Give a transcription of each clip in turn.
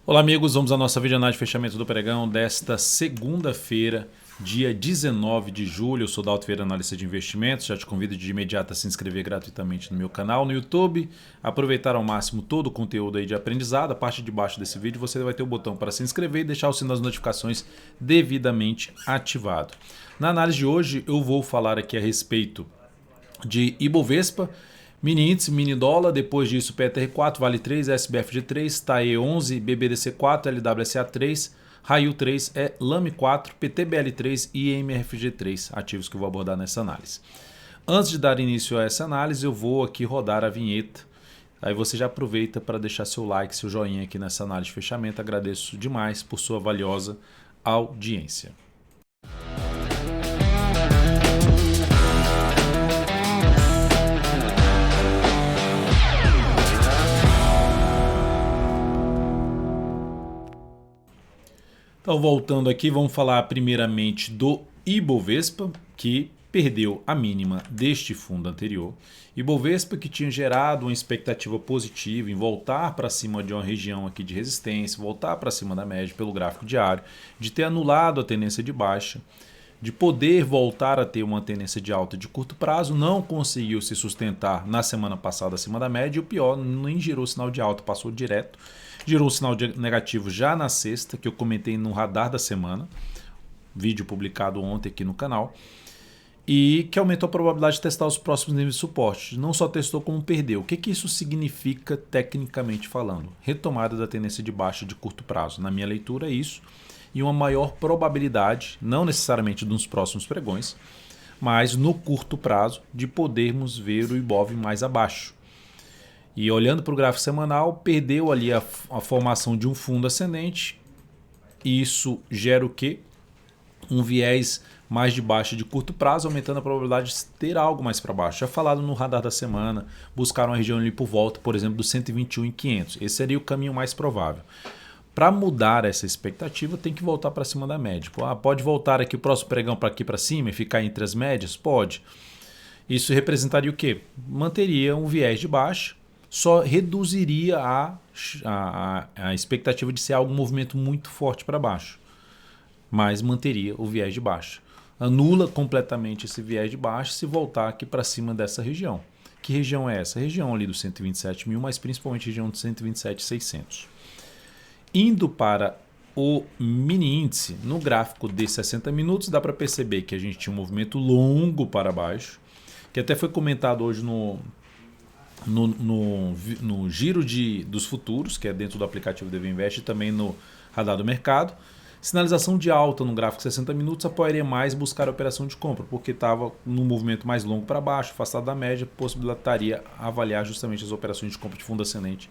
Olá amigos, vamos à nossa videoanálise de fechamento do pregão desta segunda-feira, dia 19 de julho. Eu sou Dalto Vieira, analista de investimentos. Já te convido de imediato a se inscrever gratuitamente no meu canal no YouTube, aproveitar ao máximo todo o conteúdo aí de aprendizado. A parte de baixo desse vídeo você vai ter o botão para se inscrever e deixar o sino das notificações devidamente ativado. Na análise de hoje eu vou falar aqui a respeito de Ibovespa, mini índice, mini dólar, depois disso PTR4, Vale 3, SBFG3, TAE 11, BBDC4, LWSA3, Raio 3, Lame 4, PTBL3 e MRFG3, ativos que eu vou abordar nessa análise. Antes de dar início a essa análise, eu vou aqui rodar a vinheta. Aí você já aproveita para deixar seu like, seu joinha aqui nessa análise de fechamento. Agradeço demais por sua valiosa audiência. Então, voltando aqui, vamos falar primeiramente do Ibovespa, que perdeu a mínima deste fundo anterior. Ibovespa que tinha gerado uma expectativa positiva em voltar para cima de uma região aqui de resistência, voltar para cima da média pelo gráfico diário, de ter anulado a tendência de baixa, de poder voltar a ter uma tendência de alta de curto prazo, não conseguiu se sustentar na semana passada acima da média e o pior, nem girou sinal de alta, passou direto. Girou um sinal negativo já na sexta, que eu comentei no radar da semana, vídeo publicado ontem aqui no canal, e que aumentou a probabilidade de testar os próximos níveis de suporte. Não só testou como perdeu. O que isso significa tecnicamente falando? Retomada da tendência de baixa de curto prazo. Na minha leitura é isso. E uma maior probabilidade, não necessariamente nos próximos pregões, mas no curto prazo, de podermos ver o Ibov mais abaixo. E olhando para o gráfico semanal, perdeu ali a formação de um fundo ascendente. E isso gera o quê? Um viés mais de baixa de curto prazo, aumentando a probabilidade de ter algo mais para baixo. Já falado no radar da semana, buscar uma região ali por volta, por exemplo, dos 121.500. Esse seria o caminho mais provável. Para mudar essa expectativa, tem que voltar para cima da média. Pode voltar aqui o próximo pregão para aqui para cima e ficar entre as médias? Pode. Isso representaria o quê? Manteria um viés de baixa, só reduziria a expectativa de ser algum movimento muito forte para baixo, mas manteria o viés de baixa. Anula completamente esse viés de baixa se voltar aqui para cima dessa região. Que região é essa? A região ali dos 127 mil, mas principalmente a região dos 127.600. Indo para o mini índice, no gráfico de 60 minutos, dá para perceber que a gente tinha um movimento longo para baixo, que até foi comentado hoje no giro dos futuros, que é dentro do aplicativo DV Invest, e também no radar do mercado. Sinalização de alta no gráfico 60 minutos apoiaria mais buscar a operação de compra, porque estava num movimento mais longo para baixo, afastado da média, possibilitaria avaliar justamente as operações de compra de fundo ascendente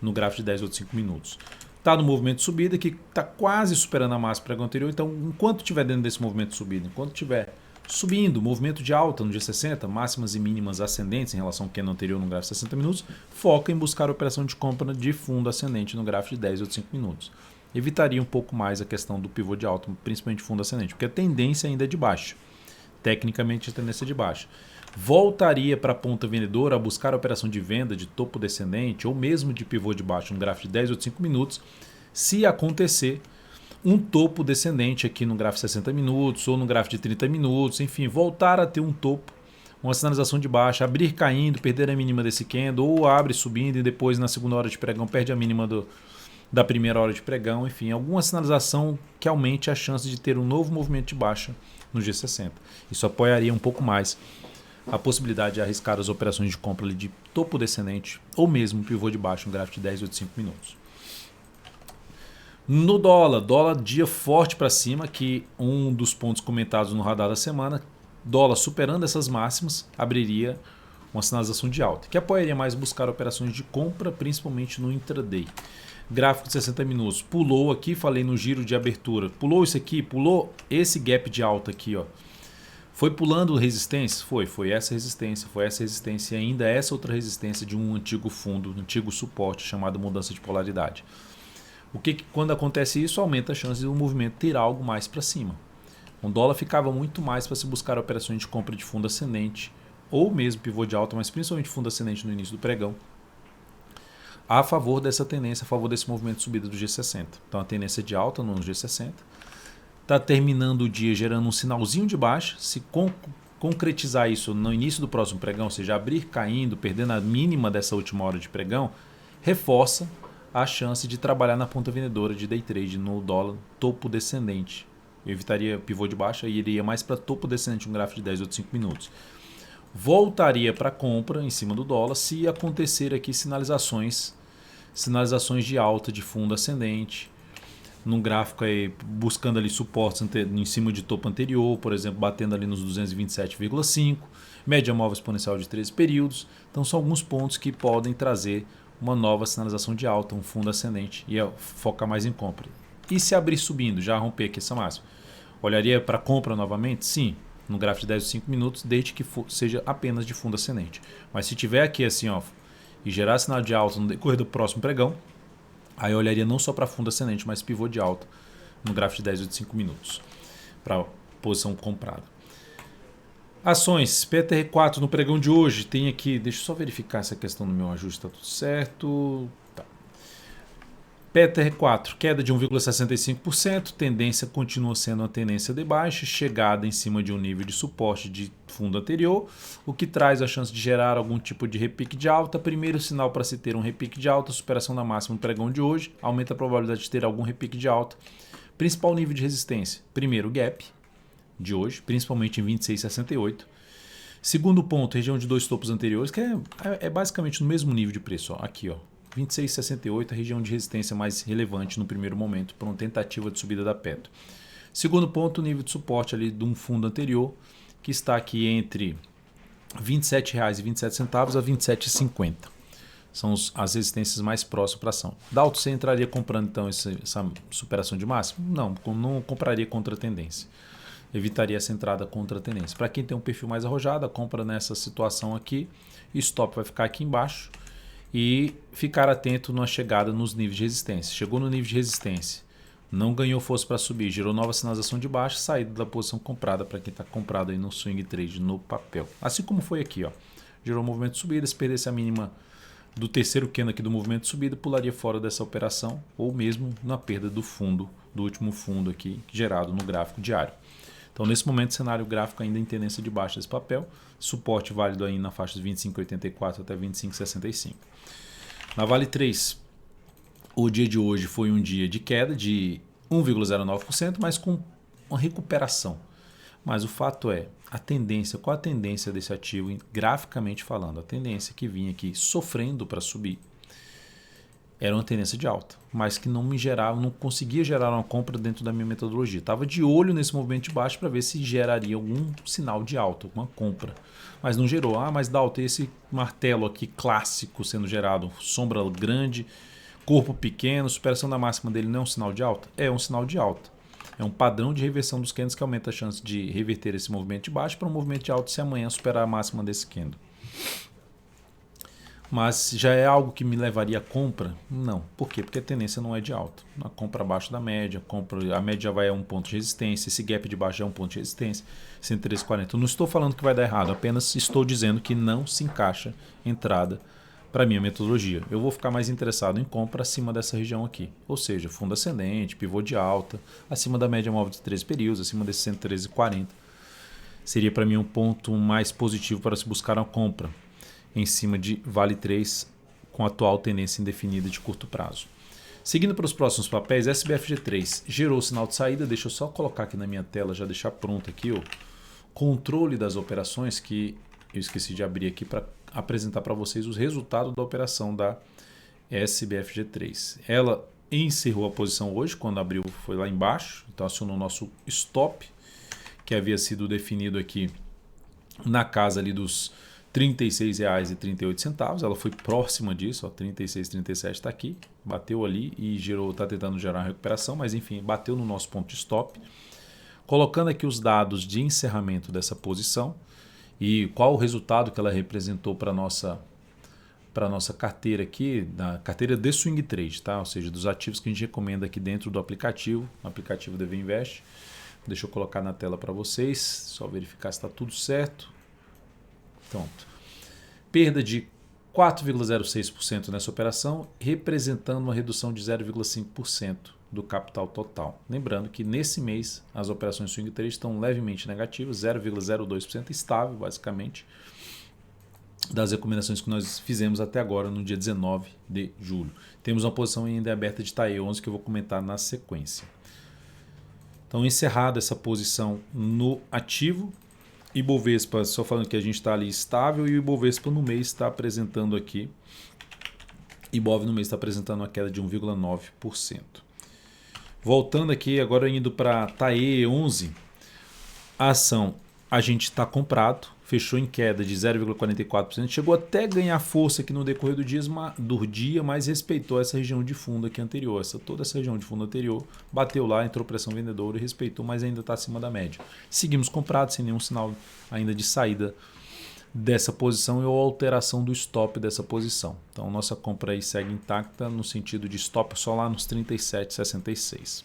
no gráfico de 10 ou de 5 minutos. Está no movimento de subida, que está quase superando a máxima pregão anterior, então enquanto estiver dentro desse movimento de subida, enquanto estiver subindo, movimento de alta no dia 60, máximas e mínimas ascendentes em relação ao que é no anterior no gráfico de 60 minutos, foca em buscar a operação de compra de fundo ascendente no gráfico de 10 ou de 5 minutos. Evitaria um pouco mais a questão do pivô de alta, principalmente fundo ascendente, porque a tendência ainda é de baixa. Tecnicamente a tendência é de baixa. Voltaria para a ponta vendedora a buscar a operação de venda de topo descendente ou mesmo de pivô de baixo no gráfico de 10 ou de 5 minutos, se acontecer um topo descendente aqui no gráfico de 60 minutos ou no gráfico de 30 minutos, enfim, voltar a ter um topo, uma sinalização de baixa, abrir caindo, perder a mínima desse candle, ou abre subindo e depois na segunda hora de pregão perde a mínima da primeira hora de pregão, enfim, alguma sinalização que aumente a chance de ter um novo movimento de baixa no G60. Isso apoiaria um pouco mais a possibilidade de arriscar as operações de compra ali de topo descendente ou mesmo pivô de baixo no gráfico de 10 ou de 5 minutos. No dólar dia forte para cima, que um dos pontos comentados no radar da semana, dólar superando essas máximas, abriria uma sinalização de alta, que apoiaria mais buscar operações de compra, principalmente no intraday. Gráfico de 60 minutos, pulou aqui, falei no giro de abertura, pulou isso aqui, pulou esse gap de alta aqui, ó. Foi pulando resistência? Foi essa resistência e ainda essa outra resistência de um antigo fundo, um antigo suporte chamado mudança de polaridade. O que quando acontece isso, aumenta a chance de o movimento ter algo mais para cima. O dólar ficava muito mais para se buscar operações de compra de fundo ascendente ou mesmo pivô de alta, mas principalmente fundo ascendente no início do pregão. a favor dessa tendência, a favor desse movimento de subida do G60. Então a tendência de alta no G60 está terminando o dia gerando um sinalzinho de baixa. Se concretizar isso no início do próximo pregão, ou seja, abrir caindo, perdendo a mínima dessa última hora de pregão, reforça a chance de trabalhar na ponta vendedora de day trade no dólar topo descendente. Eu evitaria pivô de baixa e iria mais para topo descendente, um gráfico de 10 ou de 5 minutos. Voltaria para compra em cima do dólar se acontecer aqui sinalizações de alta de fundo ascendente, num gráfico aí buscando ali suportes em cima de topo anterior, por exemplo, batendo ali nos 227,5, média móvel exponencial de 13 períodos. Então são alguns pontos que podem trazer uma nova sinalização de alta, um fundo ascendente e focar mais em compra. E se abrir subindo, já romper aqui essa máxima, olharia para compra novamente? Sim, no gráfico de 10 ou 5 minutos, desde que seja apenas de fundo ascendente. Mas se tiver aqui assim, ó, e gerar sinal de alta no decorrer do próximo pregão, aí eu olharia não só para fundo ascendente, mas pivô de alta no gráfico de 10 ou de 5 minutos, para posição comprada. Ações, PTR4 no pregão de hoje, tem aqui, deixa eu só verificar essa questão no meu ajuste, está tudo certo. Tá. PTR4, queda de 1,65%, tendência continua sendo uma tendência de baixa, chegada em cima de um nível de suporte de fundo anterior, o que traz a chance de gerar algum tipo de repique de alta. Primeiro sinal para se ter um repique de alta, superação da máxima no pregão de hoje, aumenta a probabilidade de ter algum repique de alta. Principal nível de resistência, primeiro gap de hoje, principalmente em 26,68. Segundo ponto, região de dois topos anteriores, que é basicamente no mesmo nível de preço, ó, aqui, ó. 26,68, a região de resistência mais relevante no primeiro momento para uma tentativa de subida da Petro. Segundo ponto, o nível de suporte ali de um fundo anterior, que está aqui entre R$ 27,27 a R$ 27,50. São as resistências mais próximas para a ação. Dalton, você entraria comprando então essa superação de máximo? Não compraria contra a tendência. Evitaria essa entrada contra a tendência. Para quem tem um perfil mais arrojado, a compra nessa situação aqui, stop vai ficar aqui embaixo e ficar atento na chegada nos níveis de resistência. Chegou no nível de resistência, não ganhou força para subir, gerou nova sinalização de baixa, saída da posição comprada para quem está comprado aí no swing trade no papel. Assim como foi aqui, ó. Gerou um movimento de subida, se perdesse a mínima do terceiro candle aqui do movimento de subida, pularia fora dessa operação ou mesmo na perda do fundo, do último fundo aqui gerado no gráfico diário. Então, nesse momento, cenário gráfico ainda em tendência de baixa desse papel, suporte válido aí na faixa de 25,84 até 25,65. Na Vale 3, o dia de hoje foi um dia de queda de 1,09%, mas com uma recuperação. Mas o fato é, qual a tendência desse ativo, graficamente falando? A tendência que vinha aqui sofrendo para subir era uma tendência de alta, mas que não conseguia gerar uma compra dentro da minha metodologia. Estava de olho nesse movimento de baixo para ver se geraria algum sinal de alta, alguma compra. Mas não gerou. Mas Dalton, esse martelo aqui clássico sendo gerado, sombra grande, corpo pequeno, superação da máxima dele não é um sinal de alta? É um sinal de alta. É um padrão de reversão dos candles que aumenta a chance de reverter esse movimento de baixo para um movimento de alta se amanhã superar a máxima desse candle. Mas já é algo que me levaria a compra? Não. Por quê? Porque a tendência não é de alta. A compra abaixo da média, a média já vai a um ponto de resistência, esse gap de baixo é um ponto de resistência, 113,40. Eu não estou falando que vai dar errado, apenas estou dizendo que não se encaixa entrada para a minha metodologia. Eu vou ficar mais interessado em compra acima dessa região aqui. Ou seja, fundo ascendente, pivô de alta, acima da média móvel de 13 períodos, acima desse 113,40. Seria para mim um ponto mais positivo para se buscar uma compra em cima de Vale 3 com a atual tendência indefinida de curto prazo. Seguindo para os próximos papéis, SBFG3 gerou o sinal de saída. Deixa eu só colocar aqui na minha tela, já deixar pronto aqui o controle das operações, que eu esqueci de abrir aqui para apresentar para vocês os resultados da operação da SBFG3. Ela encerrou a posição hoje, quando abriu foi lá embaixo, então acionou o nosso stop, que havia sido definido aqui na casa ali dos R$ 36,38. Ela foi próxima disso, ó, 36,37 está aqui, bateu ali e está tentando gerar uma recuperação, mas enfim, bateu no nosso ponto de stop. Colocando aqui os dados de encerramento dessa posição e qual o resultado que ela representou para a nossa carteira aqui, na carteira de swing trade, tá? Ou seja, dos ativos que a gente recomenda aqui dentro do aplicativo DV Invest. Deixa eu colocar na tela para vocês, só verificar se está tudo certo. Pronto. Perda de 4,06% nessa operação, representando uma redução de 0,5% do capital total. Lembrando que nesse mês as operações swing trade estão levemente negativas, 0,02% estável basicamente, das recomendações que nós fizemos até agora no dia 19 de julho. Temos uma posição ainda aberta de TAE11 que eu vou comentar na sequência. Então, encerrada essa posição no ativo, Ibovespa, só falando que a gente está ali estável, e o Ibovespa no mês está apresentando aqui, Ibov no mês está apresentando uma queda de 1,9%. Voltando aqui, agora indo para TAE11, a ação a gente está comprado, fechou em queda de 0,44%, chegou até ganhar força aqui no decorrer do dia, mas respeitou essa região de fundo aqui anterior. Toda essa região de fundo anterior bateu lá, entrou pressão vendedora e respeitou, mas ainda está acima da média. Seguimos comprados sem nenhum sinal ainda de saída dessa posição ou alteração do stop dessa posição. Então nossa compra aí segue intacta no sentido de stop só lá nos 37,66.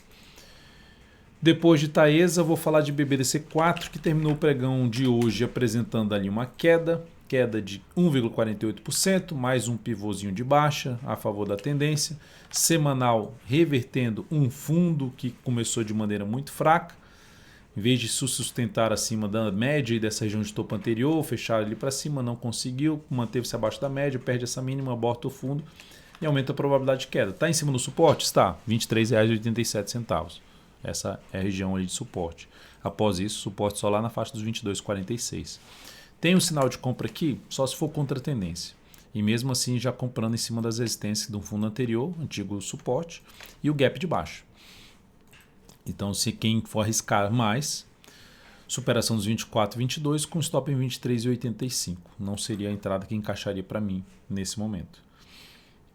Depois de Taesa, vou falar de BBDC4, que terminou o pregão de hoje apresentando ali uma queda de 1,48%, mais um pivôzinho de baixa a favor da tendência. Semanal revertendo um fundo que começou de maneira muito fraca. Em vez de se sustentar acima da média e dessa região de topo anterior, fechar ali para cima, não conseguiu, manteve-se abaixo da média, perde essa mínima, aborta o fundo e aumenta a probabilidade de queda. Está em cima do suporte? Está, R$ 23,87. Essa é a região ali de suporte. Após isso, suporte só lá na faixa dos 22,46. Tem um sinal de compra aqui, só se for contra a tendência. E mesmo assim, já comprando em cima das resistências do fundo anterior, antigo suporte, e o gap de baixo. Então, se quem for arriscar mais, superação dos 24,22 com stop em 23,85. Não seria a entrada que encaixaria para mim nesse momento,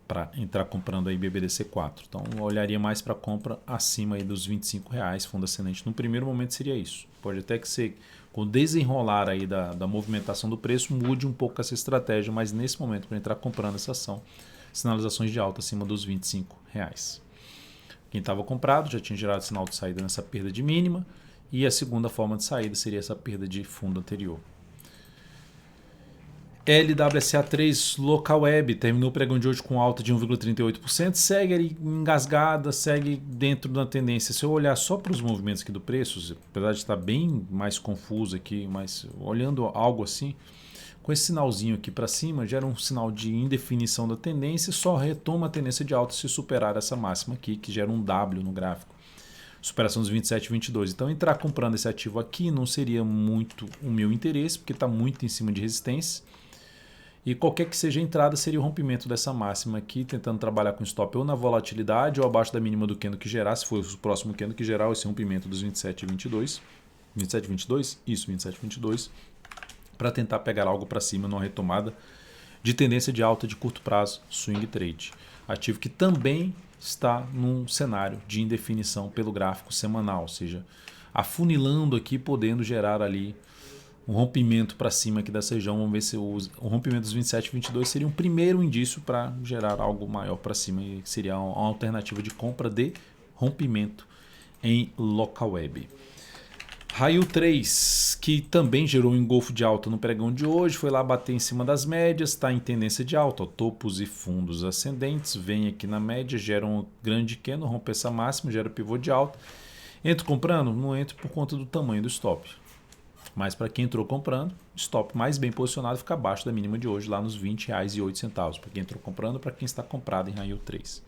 para entrar comprando aí BBDC4. Então, eu olharia mais para compra acima aí dos R$25, fundo ascendente. No primeiro momento seria isso. Pode até que ser, com o desenrolar aí da movimentação do preço, mude um pouco essa estratégia, mas nesse momento, para entrar comprando essa ação, sinalizações de alta acima dos R$25. Quem estava comprado já tinha gerado sinal de saída nessa perda de mínima, e a segunda forma de saída seria essa perda de fundo anterior. LWSA3 Local Web terminou o pregão de hoje com alta de 1,38%, segue ali engasgada, segue dentro da tendência. Se eu olhar só para os movimentos aqui do preço, apesar de estar bem mais confuso aqui, mas olhando algo assim, com esse sinalzinho aqui para cima, gera um sinal de indefinição da tendência e só retoma a tendência de alta se superar essa máxima aqui, que gera um W no gráfico. Superação dos 27,22. Então, entrar comprando esse ativo aqui não seria muito o meu interesse, porque está muito em cima de resistência. E qualquer que seja a entrada seria o rompimento dessa máxima aqui, tentando trabalhar com stop ou na volatilidade ou abaixo da mínima do candle que gerar, se for o próximo candle que gerar esse rompimento dos 27,22. 27,22? Isso, 27,22. Para tentar pegar algo para cima numa retomada de tendência de alta de curto prazo, swing trade. Ativo que também está num cenário de indefinição pelo gráfico semanal, ou seja, afunilando aqui, podendo gerar ali um rompimento para cima aqui dessa região. Vamos ver se o rompimento dos 27,22 seria um primeiro indício para gerar algo maior para cima e seria uma alternativa de compra de rompimento em local web. Raio 3, que também gerou um engolfo de alta no pregão de hoje, foi lá bater em cima das médias, está em tendência de alta, topos e fundos ascendentes, vem aqui na média, gera um grande candle, rompe essa máxima, gera pivô de alta. Entro comprando? Não entro por conta do tamanho do stop. Mas para quem entrou comprando, stop mais bem posicionado fica abaixo da mínima de hoje, lá nos R$ 20,08. Para quem entrou comprando, para quem está comprado em Raio 3.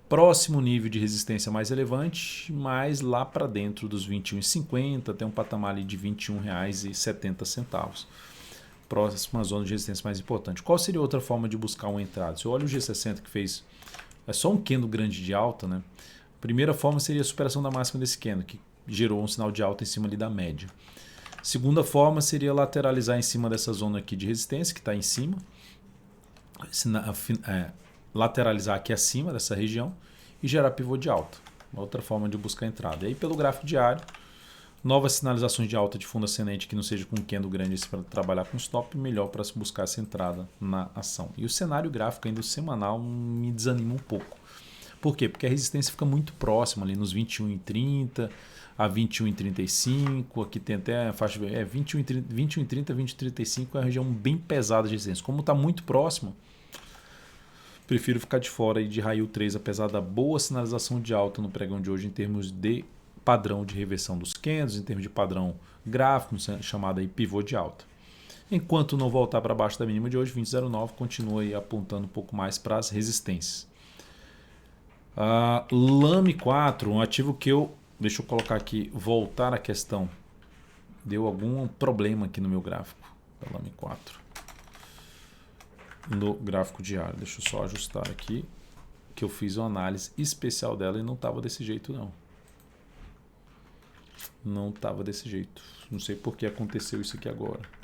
Próximo nível de resistência mais relevante, mais lá para dentro dos R$ 21,50, tem um patamar ali de R$ 21,70. Próxima zona de resistência mais importante. Qual seria outra forma de buscar uma entrada? Se eu olho o G60 que fez só um candle grande de alta, né? A primeira forma seria a superação da máxima desse candle, que gerou um sinal de alta em cima ali da média. Segunda forma seria lateralizar em cima dessa zona aqui de resistência, que está em cima. Lateralizar aqui acima dessa região e gerar pivô de alta. Outra forma de buscar entrada. E aí pelo gráfico diário, novas sinalizações de alta de fundo ascendente que não seja com um candle grande para trabalhar com stop, melhor para se buscar essa entrada na ação. E o cenário gráfico ainda semanal me desanima um pouco. Por quê? Porque a resistência fica muito próxima ali nos 21,30 a 21,35. Aqui tem até a faixa 21,30, 20,35 é uma região bem pesada de resistência. Como está muito próximo, prefiro ficar de fora aí de raio 3, apesar da boa sinalização de alta no pregão de hoje em termos de padrão de reversão dos candles, em termos de padrão gráfico, chamado aí pivô de alta. Enquanto não voltar para baixo da mínima de hoje, 20,09 continua aí apontando um pouco mais para as resistências. LAME 4, um ativo que deixa eu colocar aqui, voltar à questão. Deu algum problema aqui no meu gráfico, da LAME 4. No gráfico diário, deixa eu só ajustar aqui, que eu fiz uma análise especial dela e não estava desse jeito não. Não estava desse jeito. Não sei por que aconteceu isso aqui agora.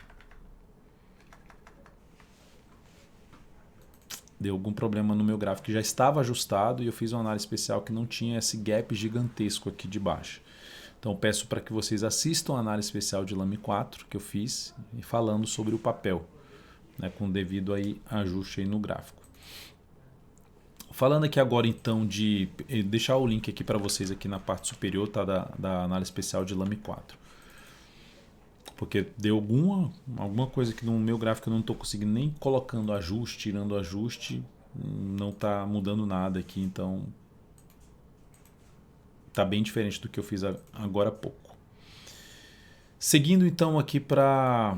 Deu algum problema no meu gráfico que já estava ajustado e eu fiz uma análise especial que não tinha esse gap gigantesco aqui de baixo. Então peço para que vocês assistam a análise especial de LAME 4 que eu fiz e falando sobre o papel, né, com devido aí ajuste aí no gráfico. Falando aqui agora então de deixar o link aqui para vocês aqui na parte superior, tá, da análise especial de LAME 4. Porque deu alguma coisa que no meu gráfico eu não estou conseguindo nem colocando ajuste, tirando ajuste, não está mudando nada aqui, então está bem diferente do que eu fiz agora há pouco. Seguindo então aqui para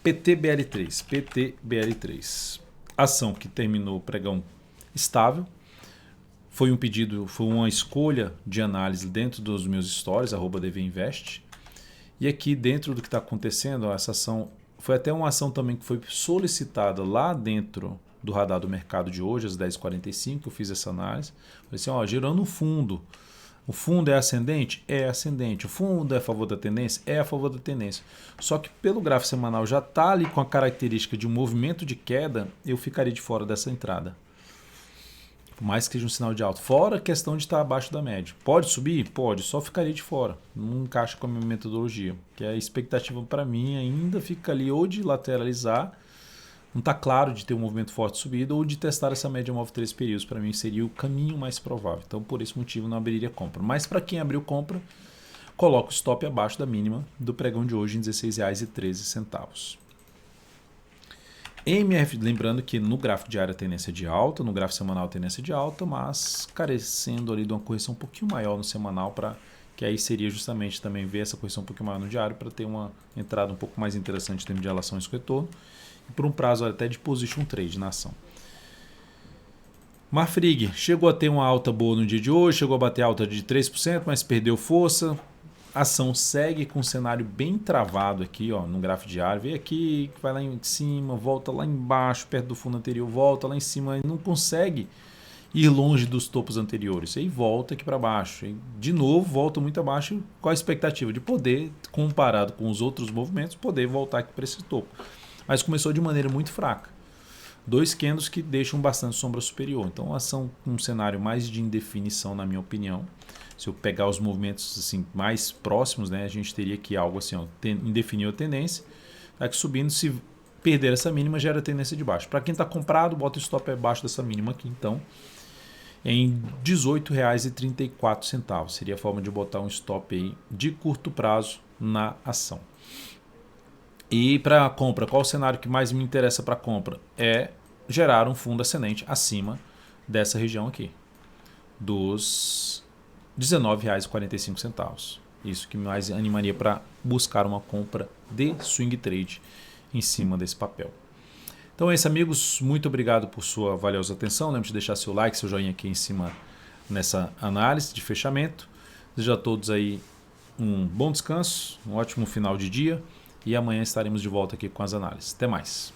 PTBL3. PTBL3. Ação que terminou o pregão estável. Foi um pedido, foi uma escolha de análise dentro dos meus stories, @dvinvest. E aqui dentro do que está acontecendo, essa ação foi até uma ação também que foi solicitada lá dentro do radar do mercado de hoje, às 10h45, eu fiz essa análise. Falei assim, ó, girando um fundo. O fundo é ascendente? É ascendente. O fundo é a favor da tendência? É a favor da tendência. Só que pelo gráfico semanal já está ali com a característica de um movimento de queda, eu ficaria de fora dessa entrada. Por mais que seja um sinal de alta. Fora a questão de estar abaixo da média. Pode subir? Pode. Só ficaria de fora. Não encaixa com a minha metodologia. Que a expectativa para mim ainda fica ali ou de lateralizar, não está claro de ter um movimento forte de subida, ou de testar essa média móvel 3 períodos. Para mim seria o caminho mais provável. Então por esse motivo não abriria compra. Mas para quem abriu compra, coloca o stop abaixo da mínima do pregão de hoje em R$ 16,13. MRF, lembrando que no gráfico diário a tendência é de alta, no gráfico semanal a tendência é de alta, mas carecendo ali de uma correção um pouquinho maior no semanal, para que aí seria justamente também ver essa correção um pouquinho maior no diário para ter uma entrada um pouco mais interessante em termos de relação risco-retorno e por um prazo até de position trade na ação. Marfrig chegou a ter uma alta boa no dia de hoje, chegou a bater alta de 3%, mas perdeu força. A ação segue com um cenário bem travado aqui, ó, no gráfico diário. Vem aqui, vai lá em cima, volta lá embaixo, perto do fundo anterior, volta lá em cima e não consegue ir longe dos topos anteriores. Aí volta aqui para baixo. E de novo, volta muito abaixo com a expectativa de poder, comparado com os outros movimentos, poder voltar aqui para esse topo. Mas começou de maneira muito fraca. 2 candles que deixam bastante sombra superior. Então, a ação com um cenário mais de indefinição, na minha opinião. Se eu pegar os movimentos assim, mais próximos, né, a gente teria aqui algo assim, ó, indefiniu a tendência. Aqui subindo, se perder essa mínima, gera tendência de baixo. Para quem está comprado, bota o stop abaixo dessa mínima aqui, então, em R$ 18,34. Seria a forma de botar um stop aí de curto prazo na ação. E para a compra, qual o cenário que mais me interessa para a compra? É gerar um fundo ascendente acima dessa região aqui, dos R$ 19,45. Isso que mais animaria para buscar uma compra de swing trade em cima desse papel. Então é isso, amigos. Muito obrigado por sua valiosa atenção. Lembre de deixar seu like, seu joinha aqui em cima nessa análise de fechamento. Desejo a todos aí um bom descanso, um ótimo final de dia. E amanhã estaremos de volta aqui com as análises. Até mais.